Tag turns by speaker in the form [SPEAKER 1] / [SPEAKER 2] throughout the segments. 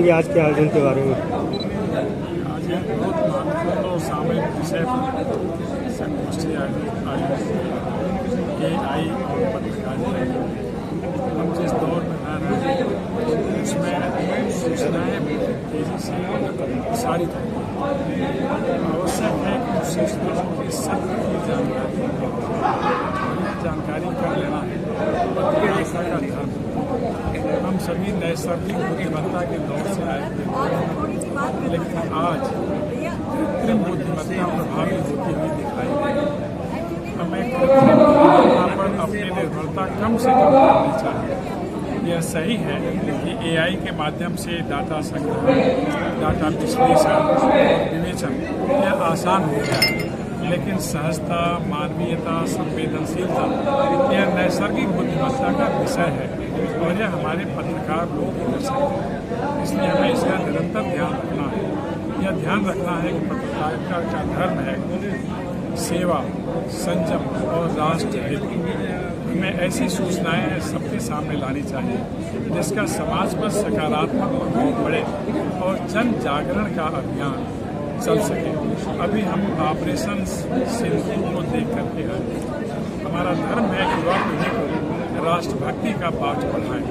[SPEAKER 1] कहेंगे आज के आयोजन के बारे में?
[SPEAKER 2] आज एक बहुत महत्वपूर्ण और सामयिक विषय पर संगोष्ठी आयोजित AI और पत्रकारिता। हम जिस दौर में रह रहे हैं उसमें सूचनाएं तेजी से प्रसारित होती हैं। आवश्यक है कि उस सूचनाओं की सत्य की जानकारी कर लेना है पत्रकारिता का धर्म। हम सभी नैसर्गिक बुद्धिमत्ता के दौर से आए थे, लेकिन आज कृत्रिम बुद्धिमत्ता प्रभावी होती हुई दिखाई दे रही है। हमें कृत्रिम बुद्धिमत्ता पर अपनी निर्भरता कम से कम करनी चाहिए। यह सही है कि AI के माध्यम से डाटा संग्रह, डाटा विश्लेषण और विवेचन यह आसान हो गया है, लेकिन सहजता, मानवीयता, संवेदनशीलता यह नैसर्गिक बुद्धिमत्ता का विषय है और यह हमारे पत्रकार लोग कर सकते हैं। इसलिए हमें इसका निरंतर ध्यान रखना है। यह ध्यान रखना है कि पत्रकारिता का धर्म है सेवा, संयम और राष्ट्रहित। हमें ऐसी सूचनाएं सबके सामने लानी चाहिए जिसका समाज पर सकारात्मक प्रभाव पड़े और जन जागरण का अभियान चल सके। अभी हम ऑपरेशन सिंधु को देख करके आए। हमारा धर्म है कि युवा पीढ़ी को राष्ट्रभक्ति का पाठ पढ़ाएं।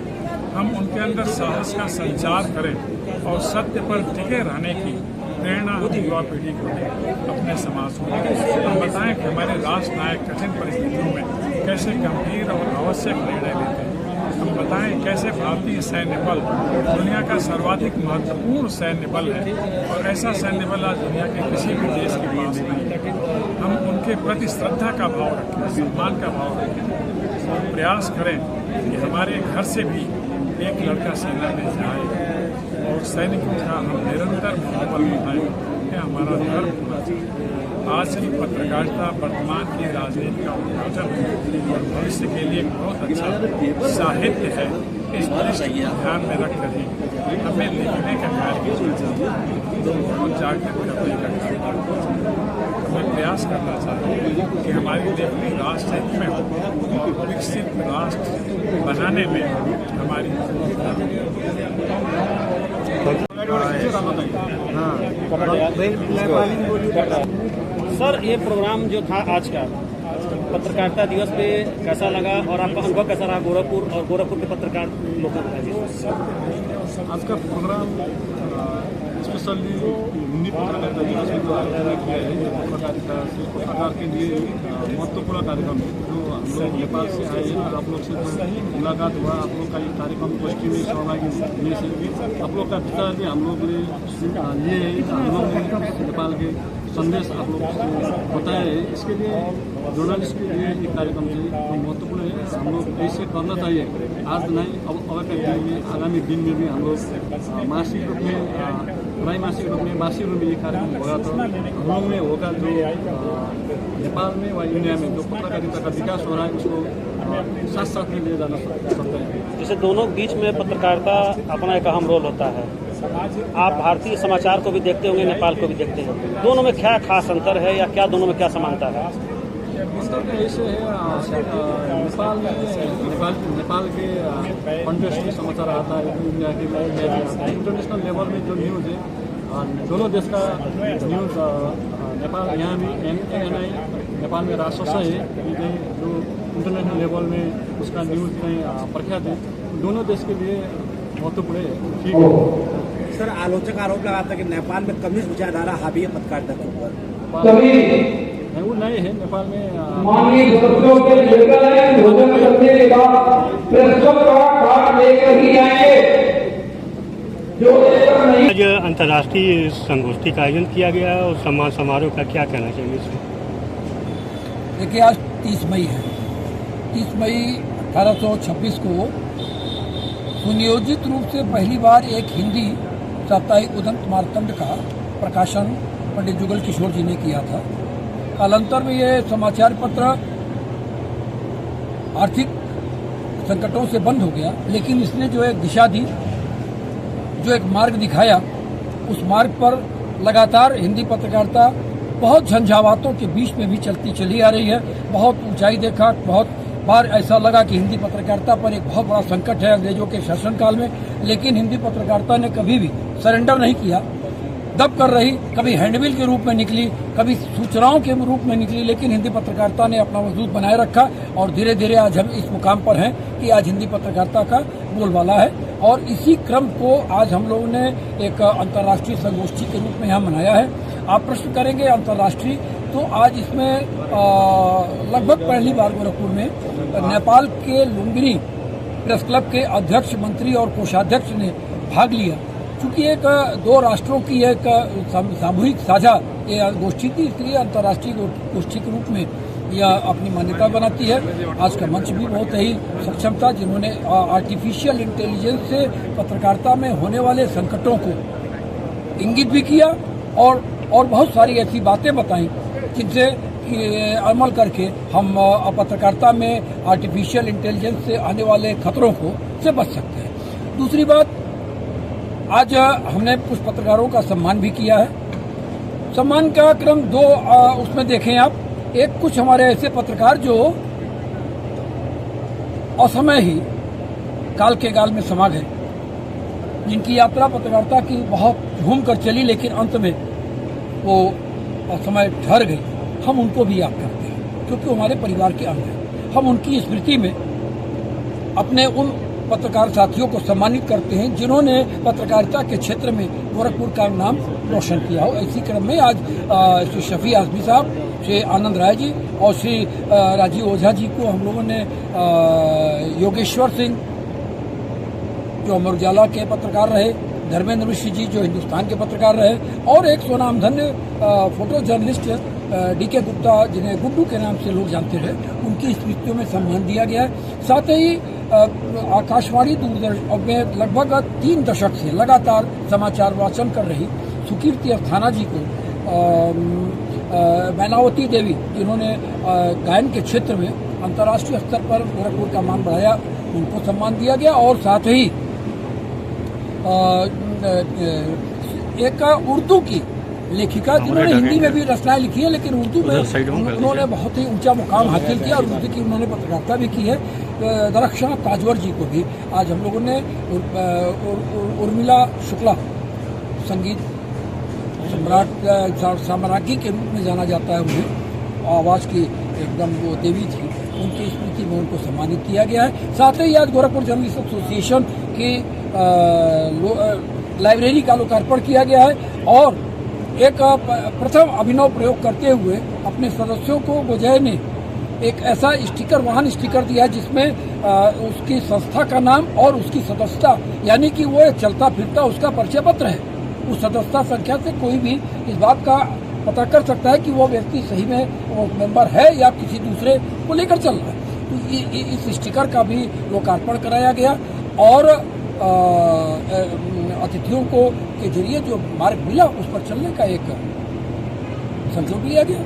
[SPEAKER 2] हम उनके अंदर साहस का संचार करें और सत्य पर टिके रहने की प्रेरणा हम युवा पीढ़ी को दें। अपने समाज को हम बताएं कि हमारे राष्ट्र नायक कठिन परिस्थितियों में कैसे गंभीर और आवश्यक निर्णय लेते हैं। हम बताएं कैसे भारतीय सैन्य बल दुनिया का सर्वाधिक महत्वपूर्ण सैन्य बल है और ऐसा सैन्य बल आज दुनिया के किसी भी देश के पास नहीं है। हम उनके प्रति श्रद्धा का भाव रखें, सम्मान का भाव रखें और प्रयास करें कि हमारे घर से भी एक लड़का सेना में जाए और सैनिकों का हम निरंतर मनोबल बढ़ाएं कि हमारा धर्म होना चाहिए। आज की पत्रकारिता वर्तमान की राजनीति का उत्पादन है और भविष्य के लिए बहुत अच्छा साहित्य है। इस दृष्टि को ध्यान में रख कर हमें लिखने का कार्य करना चाहिए, लोगों को जागृत करने का कार्य करना चाहिए। हमें प्रयास करना चाहिए कि हमारी लेखनी राष्ट्र हित में हो और विकसित राष्ट्र बनाने में हमारी
[SPEAKER 3] सर, ये प्रोग्राम जो था आज का पत्रकारिता दिवस पे कैसा लगा और आपका अनुभव कैसा रहा गोरखपुर और गोरखपुर के पत्रकार लोगों का?
[SPEAKER 2] आज का प्रोग्राम स्पेशली हिंदी पत्रकारिता दिवस में जो आयोजन किया है, पत्रकारिता से पत्रकार के लिए महत्वपूर्ण कार्यक्रम है। जो हम लोग नेपाल से आए हैं, आप लोग से मुलाकात हुआ, आप लोग का ये कार्यक्रम गोष्ठी में सहभागी होने से आप लोग का विचार भी हम लोग ने लिए, हम लोग ने नेपाल के संदेश आप लोग बताया है। इसके लिए जर्नलिस्ट के लिए ये कार्यक्रम जो महत्वपूर्ण है, हम लोग ऐसे करना चाहिए। आज नहीं, अब के दिन में, आगामी दिन में भी हम लोग मासिक रूप में, त्रैमासिक रूप में, मासिक रूप में ये कार्यक्रम होगा तो हम लोग में होगा जो नेपाल में व इंडिया में जो पत्रकारिता का विकास हो रहा है उसको साथ साथ में ले जाना सकते हैं।
[SPEAKER 3] जैसे दोनों बीच में पत्रकारिता अपना एक अहम रोल होता है। आप भारतीय समाचार को भी देखते होंगे, नेपाल को भी देखते हैं, दोनों में क्या खास अंतर है या क्या दोनों में क्या समानता है?
[SPEAKER 2] अंतर में ऐसे है, नेपाल के कंटेक्स्ट में समाचार आता है, इंडिया के इंटरनेशनल लेवल में जो न्यूज़ है, दोनों देश का न्यूज़ नेपाल यहाँ भी NNI नेपाल में राजस्व है कि जो इंटरनेशनल लेवल में उसका न्यूज़ कहीं प्रख्यात है, दोनों देश के लिए महत्वपूर्ण है। ठीक है
[SPEAKER 4] सर, आलोचक आरोप लगाता है कि नेपाल में कम्युनिस्ट विचारधारा हावी है पत्रकारिता के ऊपर।
[SPEAKER 2] वो नहीं है नेपाल में।
[SPEAKER 1] आज अंतर्राष्ट्रीय संगोष्ठी का आयोजन किया गया और सम्मान समारोह का क्या कहना चाहिए इसमें?
[SPEAKER 5] देखिए, आज 30 मई है। 30 मई 1826 को सुनियोजित रूप से पहली बार एक हिंदी साप्ताहिक उदंत मार्तंड का प्रकाशन पंडित जुगल किशोर जी ने किया था। कालांतर में ये समाचार पत्र आर्थिक संकटों से बंद हो गया, लेकिन इसने जो एक दिशा दी, जो एक मार्ग दिखाया, उस मार्ग पर लगातार हिंदी पत्रकारिता बहुत झंझावातों के बीच में भी चलती चली आ रही है। बहुत ऊंचाई देखा, बहुत बार ऐसा लगा कि हिंदी पत्रकारिता पर एक बहुत बड़ा संकट है अंग्रेजों के शासनकाल में, लेकिन हिंदी पत्रकारिता ने कभी भी सरेंडर नहीं किया, दब कर रही, कभी हैंडबिल के रूप में निकली, कभी सूचनाओं के रूप में निकली, लेकिन हिंदी पत्रकारिता ने अपना वजूद बनाए रखा और धीरे धीरे आज हम इस मुकाम पर हैं कि आज हिंदी पत्रकारिता का बोलबाला है। और इसी क्रम को आज हम लोगों ने एक अंतर्राष्ट्रीय संगोष्ठी के रूप में यहाँ मनाया है। आप प्रश्न करेंगे अंतर्राष्ट्रीय, तो आज इसमें लगभग पहली बार गोरखपुर में नेपाल के लुम्बिनी प्रेस क्लब के अध्यक्ष, मंत्री और कोषाध्यक्ष ने भाग लिया। चूंकि एक दो राष्ट्रों की एक सामूहिक साझा ये गोष्ठी थी, इसलिए अंतर्राष्ट्रीय गोष्ठी के रूप में यह अपनी मान्यता बनाती है। आज का मंच भी बहुत ही सक्षम था, जिन्होंने आर्टिफिशियल इंटेलिजेंस से पत्रकारिता में होने वाले संकटों को इंगित भी किया और बहुत सारी ऐसी बातें बताई जिनसे अमल करके हम पत्रकारिता में आर्टिफिशियल इंटेलिजेंस से आने वाले खतरों से बच सकते हैं। दूसरी बात, आज हमने कुछ पत्रकारों का सम्मान भी किया है। सम्मान का क्रम दो उसमें देखें आप, एक कुछ हमारे ऐसे पत्रकार जो असमय ही काल के गाल में समा गए, जिनकी यात्रा पत्रकारिता की बहुत घूम कर चली, लेकिन अंत में वो असमय ठहर गई। हम उनको भी याद करते हैं क्योंकि वो हमारे परिवार के अंग हैं। हम उनकी स्मृति में अपने उन पत्रकार साथियों को सम्मानित करते हैं जिन्होंने पत्रकारिता के क्षेत्र में गोरखपुर का नाम रोशन किया हो। इसी क्रम में आज श्री शफी आजमी साहब, श्री आनंद राय जी और श्री राजीव ओझा जी को हम लोगों ने, योगेश्वर सिंह जो अमर उजाला के पत्रकार रहे, धर्मेंद्र मिश्र जी जो हिंदुस्तान के पत्रकार रहे, और एक स्वनामधन्य फोटो जर्नलिस्ट डीके गुप्ता, जिन्हें गुड्डू के नाम से लोग जानते रहे, उनकी स्मृतियों में सम्मान दिया गया है। साथ ही आकाशवाणी दूरदर्शन में लगभग 3 दशक से लगातार समाचार वाचन कर रही सुकीर्ति अस्थाना जी को, मैनावती देवी जिन्होंने गायन के क्षेत्र में अंतर्राष्ट्रीय स्तर पर गोरखपुर का मान बढ़ाया, उनको सम्मान दिया गया। और साथ ही एक उर्दू की लेखिका जिन्होंने हिंदी में भी रचनाएं लिखी है, लेकिन उर्दू में उन्होंने बहुत ही ऊंचा मुकाम हासिल किया और उर्दू की उन्होंने पत्रकारिता भी की है, दरख्शां ताजवर जी को भी आज हम लोगों ने उर्मिला शुक्ला, संगीत सम्राट साम्राज्ञी के रूप में जाना जाता है, उन्हें आवाज़ की एकदम वो देवी थी, उनकी स्मृति में उनको सम्मानित किया गया है। साथ ही आज गोरखपुर जर्नलिस्ट एसोसिएशन की लाइब्रेरी का लोकार्पण किया गया है और एक प्रथम अभिनव प्रयोग करते हुए अपने सदस्यों को गोजय ने एक ऐसा स्टिकर, वाहन स्टिकर दिया जिसमें उसकी संस्था का नाम और उसकी सदस्यता, यानी कि वो एक चलता फिरता उसका परिचय पत्र है। उस सदस्यता संख्या से कोई भी इस बात का पता कर सकता है कि वो व्यक्ति सही में वो मेंबर है या किसी दूसरे को लेकर चल रहा है। तो इस स्टिकर का भी लोकार्पण कराया गया और अतिथियों को के जरिए जो मार्ग मिला उस पर चलने का एक संकल्प लिया गया।